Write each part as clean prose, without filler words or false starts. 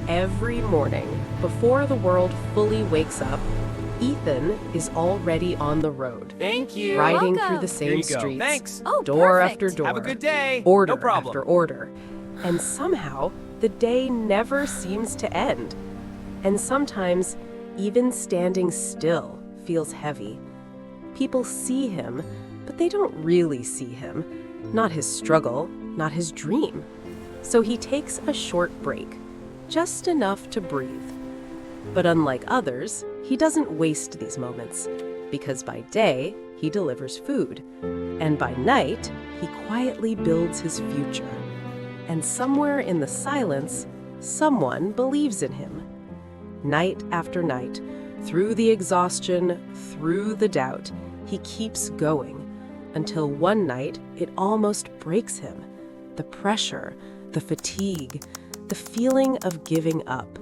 Every morning, before the world fully wakes up, Ethan is already on the road, Thank you. riding welcome. through the Here same you go. streets, Thanks. Oh, door perfect. after door, Have a good day. order No problem. after order. And somehow, the day never seems to end. And sometimes, even standing still feels heavy. People see him, but they don't really see him. Not his struggle, not his dream. So he takes a short break, just enough to breathe. But unlike others, he doesn't waste these moments, because by day, he delivers food, and by night, he quietly builds his future. And somewhere in the silence, someone believes in him. Night after night, through the exhaustion, through the doubt, he keeps going, until one night it almost breaks him. The pressure, the fatigue, the feeling of giving up.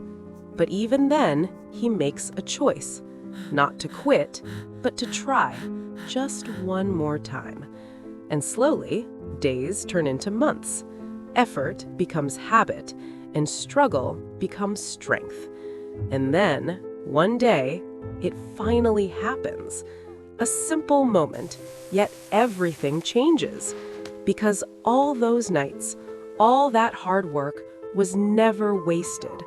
But even then, he makes a choice, not to quit, but to try, just one more time. And slowly, days turn into months. Effort becomes habit, and struggle becomes strength. And then, one day, it finally happens. A simple moment, yet everything changes. Because all those nights, all that hard work was never wasted.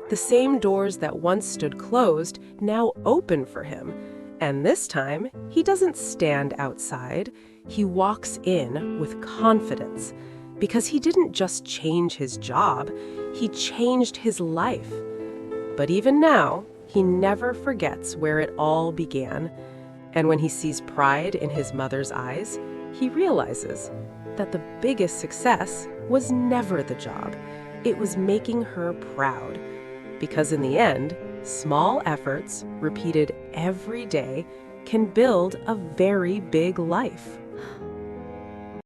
The same doors that once stood closed now open for him. And this time, he doesn't stand outside. He walks in with confidence. Because he didn't just change his job, he changed his life. But even now, he never forgets where it all began. And when he sees pride in his mother's eyes, he realizes that the biggest success was never the job. It was making her proud. Because in the end, small efforts, repeated every day, can build a very big life.